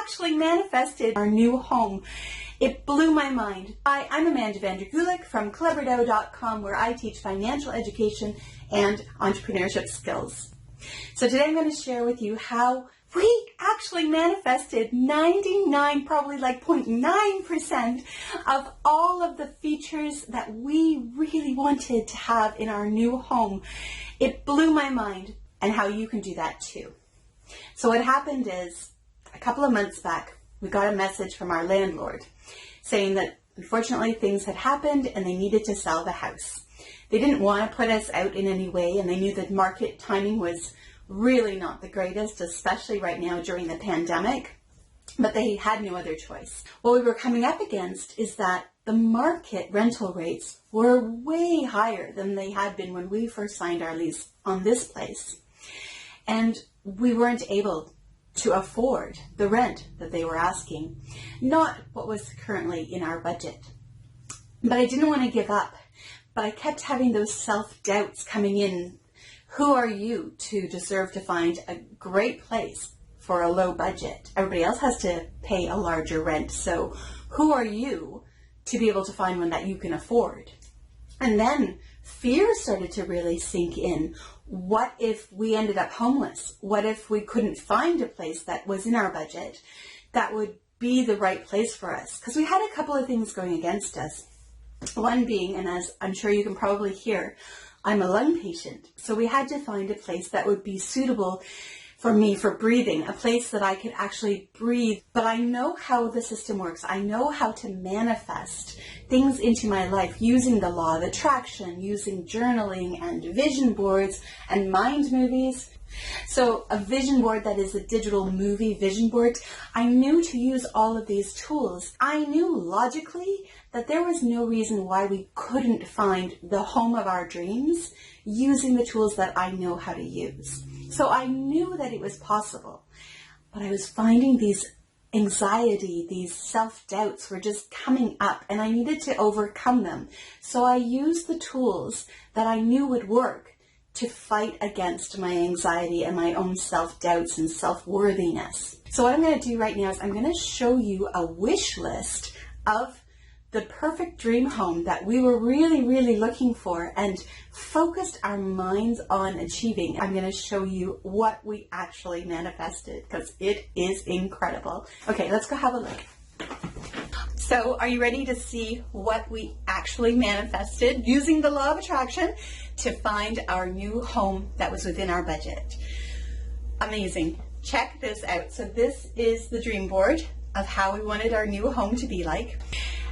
actually manifested our new home. It blew my mind. Hi, I'm Amanda Vandergulik from Cleverdough.com, where I teach financial education and entrepreneurship skills. So today I'm going to share with you how we actually manifested 99, probably like 0.9% of all of the features that we really wanted to have in our new home. It blew my mind, and how you can do that too. So what happened is, a couple of months back, we got a message from our landlord saying that unfortunately things had happened and they needed to sell the house. They didn't want to put us out in any way, and they knew that market timing was really not the greatest, especially right now during the pandemic, but they had no other choice. What we were coming up against is that the market rental rates were way higher than they had been when we first signed our lease on this place. And we weren't able to afford the rent that they were asking, not what was currently in our budget. But I didn't want to give up, but I kept having those self-doubts coming in. Who are you to deserve to find a great place for a low budget? Everybody else has to pay a larger rent, so who are you to be able to find one that you can afford? And then fear started to really sink in. What if we ended up homeless? What if we couldn't find a place that was in our budget that would be the right place for us? Because we had a couple of things going against us. One being, and as I'm sure you can probably hear, I'm a lung patient. So we had to find a place that would be suitable for me for breathing, a place that I could actually breathe. But I know how the system works. I know how to manifest things into my life using the law of attraction, using journaling and vision boards and mind movies. So a vision board that is a digital movie vision board, I knew to use all of these tools. I knew logically that there was no reason why we couldn't find the home of our dreams using the tools that I know how to use. So I knew that it was possible, but I was finding these anxiety, these self-doubts were just coming up, and I needed to overcome them. So I used the tools that I knew would work to fight against my anxiety and my own self-doubts and self-worthiness. So what I'm going to do right now is I'm going to show you a wish list of the perfect dream home that we were really, really looking for and focused our minds on achieving. I'm going to show you what we actually manifested because it is incredible. Okay, let's go have a look. So are you ready to see what we actually manifested using the law of attraction to find our new home that was within our budget? Amazing. Check this out. So this is the dream board of how we wanted our new home to be like.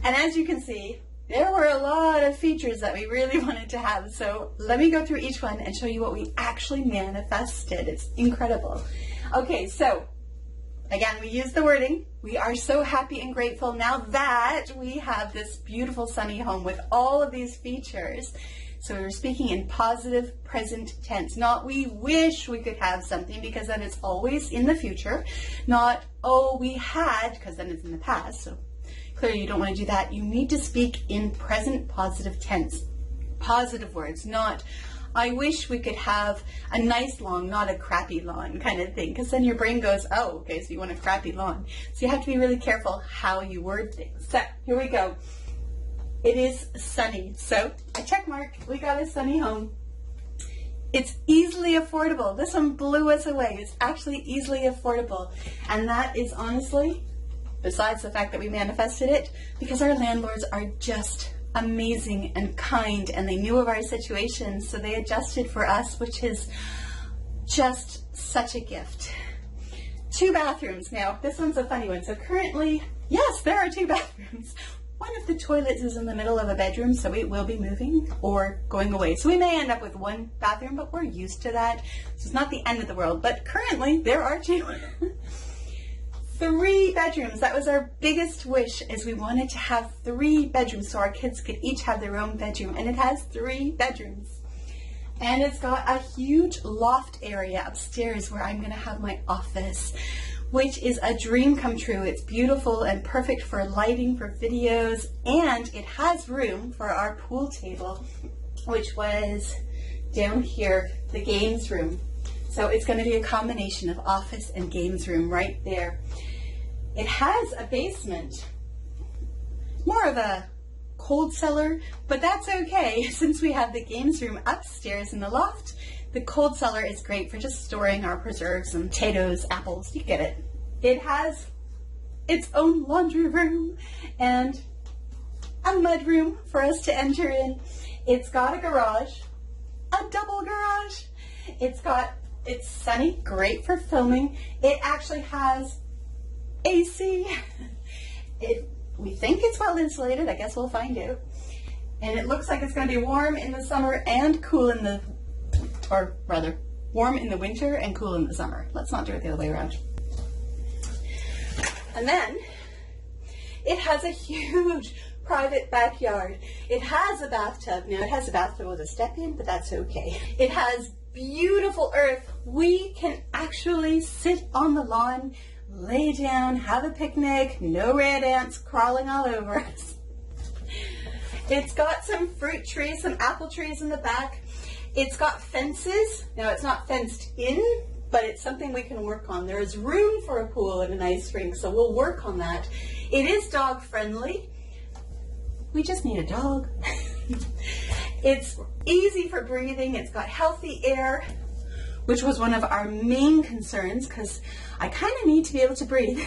And as you can see, there were a lot of features that we really wanted to have. So let me go through each one and show you what we actually manifested. It's incredible. Okay, so again, we use the wording. We are so happy and grateful now that we have this beautiful sunny home with all of these features. So we were speaking in positive present tense, not we wish we could have something, because then it's always in the future, not oh we had, because then it's in the past. So clearly you don't want to do that. You need to speak in present positive tense, positive words, not I wish we could have a nice lawn, not a crappy lawn kind of thing, because then your brain goes, oh, okay, so you want a crappy lawn. So you have to be really careful how you word things. So here we go. It is sunny. So a check mark. We got a sunny home. It's easily affordable. This one blew us away. It's actually easily affordable. And that is honestly, besides the fact that we manifested it, because our landlords are just amazing and kind, and they knew of our situation, so they adjusted for us, which is just such a gift. 2 bathrooms. Now, this one's a funny one. So currently, yes, there are 2 bathrooms. One of the toilets is in the middle of a bedroom, so it will be moving or going away. So we may end up with 1 bathroom, but we're used to that. So it's not the end of the world, but currently there are 2. 3 bedrooms. That was our biggest wish, is we wanted to have 3 bedrooms so our kids could each have their own bedroom, and it has 3 bedrooms. And it's got a huge loft area upstairs where I'm going to have my office, which is a dream come true. It's beautiful and perfect for lighting, for videos, and it has room for our pool table, which was down here, the games room. So it's going to be a combination of office and games room right there. It has a basement, more of a cold cellar, but that's okay since we have the games room upstairs in the loft. The cold cellar is great for just storing our preserves and potatoes, apples, you get it. It has its own laundry room and a mud room for us to enter in. It's got a garage, a double garage. It's sunny, great for filming. It actually has AC. We think it's well insulated. I guess we'll find out. And it looks like it's going to be warm in the summer and cool in the, or rather, warm in the winter and cool in the summer. Let's not do it the other way around. And then it has a huge private backyard. It has a bathtub. Now it has a bathtub with a step in, but that's okay. It has beautiful earth. We can actually sit on the lawn, lay down, have a picnic, no red ants crawling all over us. It's got some fruit trees, some apple trees in the back. It's got fences. Now it's not fenced in, but it's something we can work on. There is room for a pool and an ice rink, so we'll work on that. It is dog friendly. We just need a dog. It's easy for breathing. It's got healthy air, which was one of our main concerns because I kind of need to be able to breathe.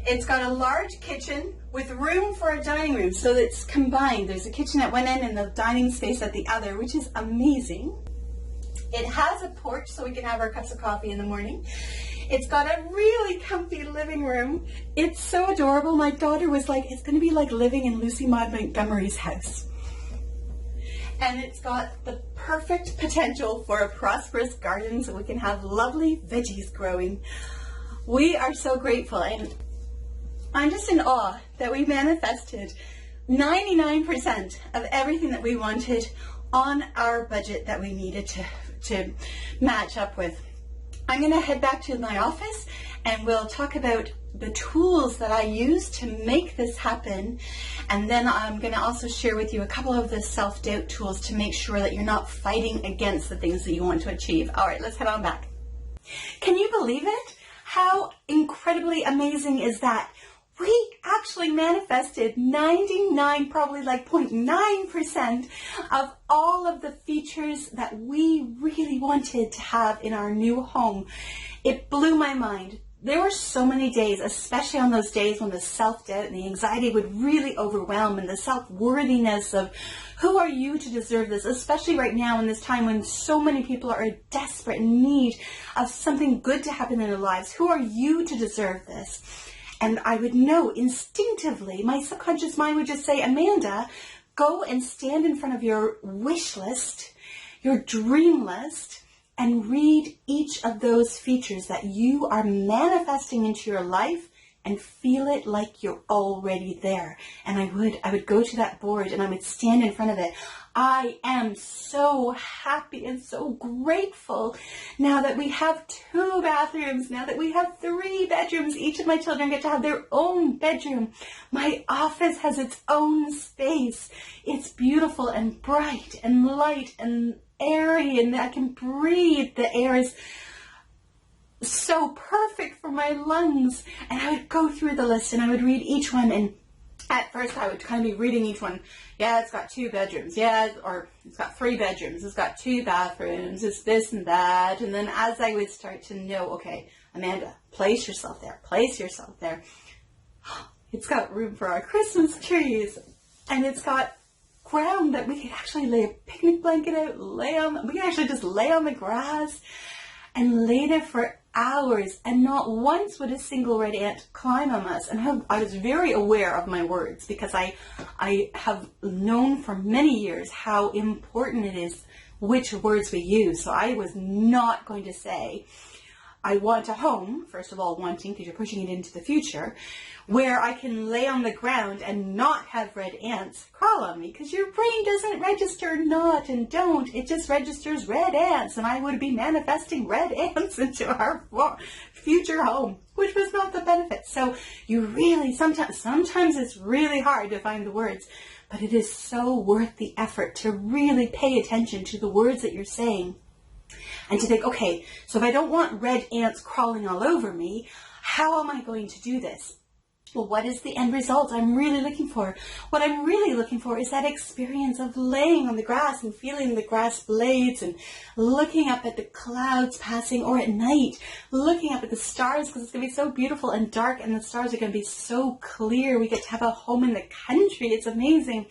It's got a large kitchen with room for a dining room, so it's combined. There's a kitchen at one end and the dining space at the other, which is amazing. It has a porch so we can have our cups of coffee in the morning. It's got a really comfy living room. It's so adorable. My daughter was like, it's going to be like living in Lucy Maud Montgomery's house. And it's got the perfect potential for a prosperous garden so we can have lovely veggies growing. We are so grateful, and I'm just in awe that we manifested 99% of everything that we wanted on our budget that we needed to match up with. I'm going to head back to my office and we'll talk about the tools that I use to make this happen. And then I'm going to also share with you a couple of the self-doubt tools to make sure that you're not fighting against the things that you want to achieve. All right, let's head on back. Can you believe it? How incredibly amazing is that? We actually manifested 99, probably like 0.9% of all of the features that we really wanted to have in our new home. It blew my mind. There were so many days, especially on those days when the self-doubt and the anxiety would really overwhelm, and the self-worthiness of who are you to deserve this, especially right now in this time when so many people are desperate in need of something good to happen in their lives. Who are you to deserve this? And I would know instinctively, my subconscious mind would just say, Amanda, go and stand in front of your wish list, your dream list, and read each of those features that you are manifesting into your life and feel it like you're already there. And I would go to that board and I would stand in front of it. I am so happy and so grateful now that we have 2 bathrooms, now that we have 3 bedrooms. Each of my children get to have their own bedroom. My office has its own space. It's beautiful and bright and light and airy, and I can breathe. The air is so perfect for my lungs. And I would go through the list and I would read each one, and at first I would kind of be reading each one. Yeah, it's got 2 bedrooms. Yeah, or it's got 3 bedrooms. It's got 2 bathrooms. It's this and that. And then as I would start to know, okay, Amanda, place yourself there. Place yourself there. It's got room for our Christmas trees. And it's got ground that we could actually lay a picnic blanket out, we can actually just lay on the grass and lay there for hours, and not once would a single red ant climb on us. And I was very aware of my words because I have known for many years how important it is which words we use. So I was not going to say, I want a home, first of all, wanting, because you're pushing it into the future, where I can lay on the ground and not have red ants crawl on me, because your brain doesn't register not and don't. It just registers red ants, and I would be manifesting red ants into our future home, which was not the benefit. So you really, sometimes it's really hard to find the words, but it is so worth the effort to really pay attention to the words that you're saying. And to think, okay, so if I don't want red ants crawling all over me, how am I going to do this? Well, what is the end result I'm really looking for? What I'm really looking for is that experience of laying on the grass and feeling the grass blades and looking up at the clouds passing, or at night, looking up at the stars, because it's going to be so beautiful and dark and the stars are going to be so clear. We get to have a home in the country. It's amazing.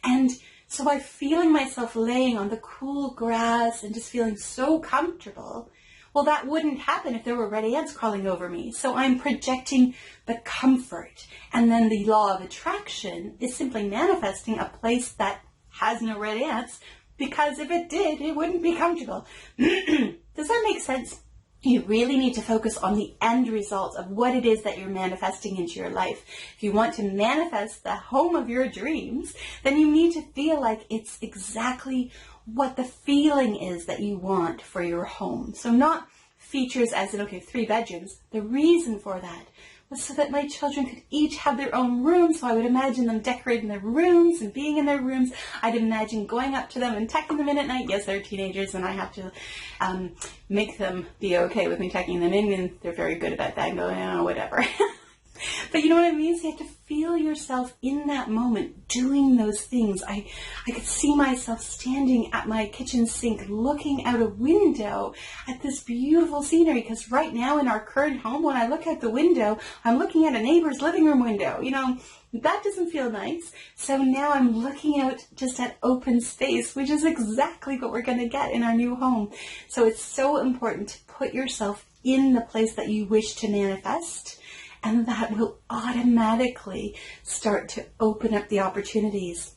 And so by feeling myself laying on the cool grass and just feeling so comfortable, well, that wouldn't happen if there were red ants crawling over me. So I'm projecting the comfort. And then the law of attraction is simply manifesting a place that has no red ants, because if it did, it wouldn't be comfortable. Does that make sense? You really need to focus on the end result of what it is that you're manifesting into your life. If you want to manifest the home of your dreams, then you need to feel like it's exactly what the feeling is that you want for your home. So not features as in, okay, 3 bedrooms. The reason for that was so that my children could each have their own room. So I would imagine them decorating their rooms and being in their rooms. I'd imagine going up to them and tucking them in at night. Yes, they're teenagers and I have to make them be okay with me tucking them in, and they're very good about that and going, oh, whatever. But you know what I mean? So you have to feel yourself in that moment doing those things. I could see myself standing at my kitchen sink looking out a window at this beautiful scenery, because right now in our current home, when I look out the window, I'm looking at a neighbor's living room window. You know, that doesn't feel nice. So now I'm looking out just at open space, which is exactly what we're going to get in our new home. So it's so important to put yourself in the place that you wish to manifest. And that will automatically start to open up the opportunities.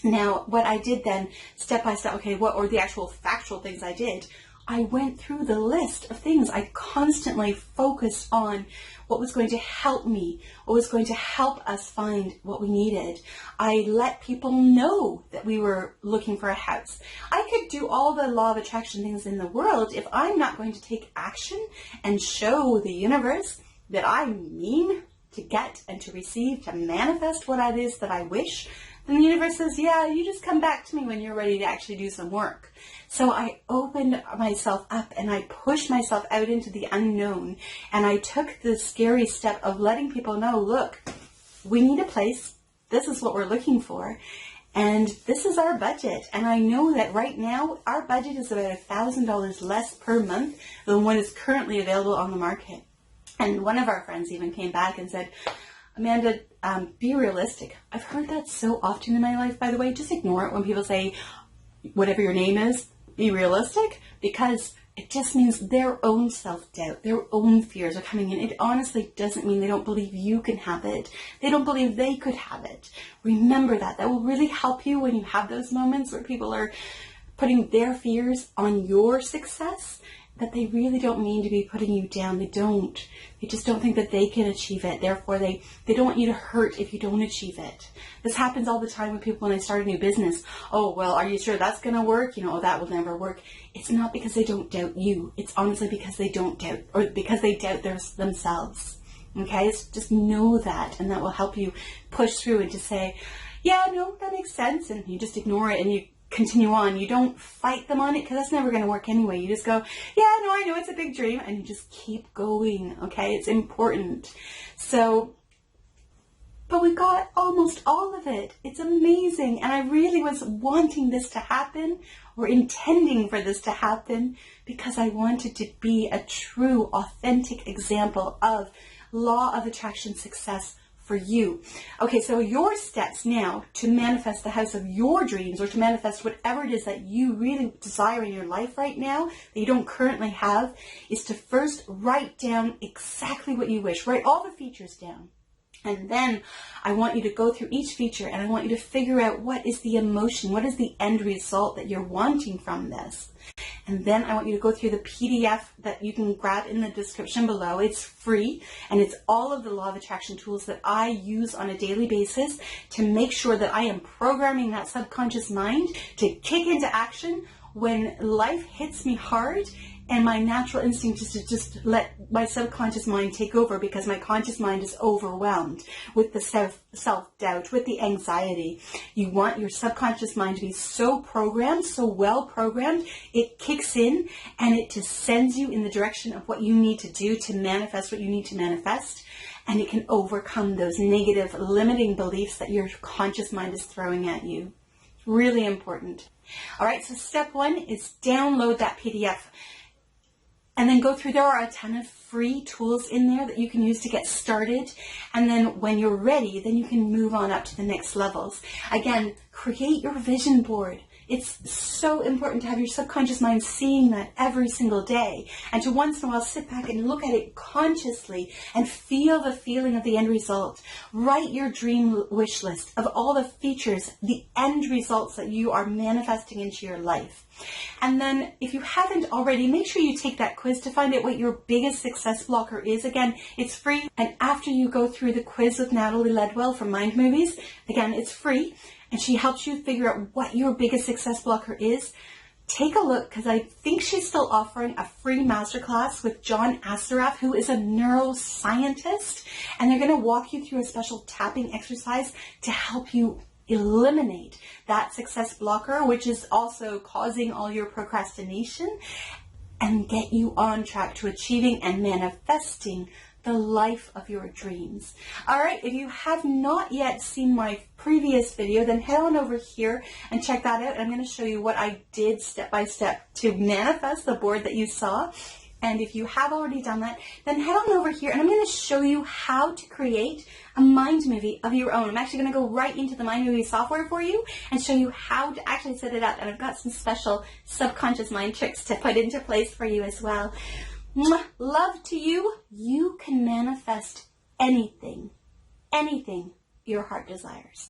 Now, what I did then, step by step, okay, what were the actual factual things I did? I went through the list of things. I constantly focused on what was going to help me, what was going to help us find what we needed. I let people know that we were looking for a house. I could do all the law of attraction things in the world. If I'm not going to take action and show the universe that I mean to get and to receive, to manifest what it is that I wish, then the universe says, yeah, you just come back to me when you're ready to actually do some work. So I opened myself up and I pushed myself out into the unknown, and I took the scary step of letting people know, look, we need a place. This is what we're looking for. And this is our budget. And I know that right now our budget is about $1,000 less per month than what is currently available on the market. And one of our friends even came back and said, Amanda, be realistic. I've heard that so often in my life, by the way. Just ignore it when people say, whatever your name is, be realistic, because it just means their own self-doubt, their own fears are coming in. It honestly doesn't mean they don't believe you can have it. They don't believe they could have it. Remember that. That will really help you when you have those moments where people are putting their fears on your success, that they really don't mean to be putting you down. They don't. They just don't think that they can achieve it. Therefore, they don't want you to hurt if you don't achieve it. This happens all the time with people when I start a new business. Oh, well, are you sure that's going to work? You know, that will never work. It's not because they don't doubt you. It's honestly because they don't doubt, or because they doubt themselves. Okay? So just know that, and that will help you push through and to say, yeah, no, that makes sense. And you just ignore it and you continue on. You don't fight them on it, because that's never going to work anyway. You just go, yeah, no, I know it's a big dream, and you just keep going. Okay, it's important. So, but we got almost all of it. It's amazing, and I really was wanting this to happen, or intending for this to happen, because I wanted to be a true, authentic example of law of attraction success for you. Okay, so your steps now to manifest the house of your dreams, or to manifest whatever it is that you really desire in your life right now that you don't currently have, is to first write down exactly what you wish. Write all the features down. And then I want you to go through each feature, and I want you to figure out what is the emotion, what is the end result that you're wanting from this. And then I want you to go through the PDF that you can grab in the description below. It's free, and it's all of the law of attraction tools that I use on a daily basis to make sure that I am programming that subconscious mind to kick into action when life hits me hard And my natural instinct is to just let my subconscious mind take over, because my conscious mind is overwhelmed with the self-doubt, with the anxiety. You want your subconscious mind to be so programmed, so well programmed, it kicks in and it just sends you in the direction of what you need to do to manifest what you need to manifest. And it can overcome those negative, limiting beliefs that your conscious mind is throwing at you. Really important. All right, so step one is download that PDF. And then go through, there are a ton of free tools in there that you can use to get started. And then when you're ready, then you can move on up to the next levels. Again, create your vision board. It's so important to have your subconscious mind seeing that every single day, and to once in a while sit back and look at it consciously and feel the feeling of the end result. Write your dream wish list of all the features, the end results that you are manifesting into your life. And then if you haven't already, make sure you take that quiz to find out what your biggest success blocker is. Again, it's free. And after you go through the quiz with Natalie Ledwell from Mind Movies, again, it's free. And she helps you figure out what your biggest success blocker is. Take a look, because I think she's still offering a free masterclass with John Assaraf, who is a neuroscientist. And they're going to walk you through a special tapping exercise to help you eliminate that success blocker, which is also causing all your procrastination, and get you on track to achieving and manifesting the life of your dreams. All right, if you have not yet seen my previous video, then head on over here and check that out. I'm going to show you what I did step by step to manifest the board that you saw. And if you have already done that, then head on over here and I'm going to show you how to create a mind movie of your own. I'm actually going to go right into the mind movie software for you and show you how to actually set it up. And I've got some special subconscious mind tricks to put into place for you as well. Love to you. You can manifest anything your heart desires.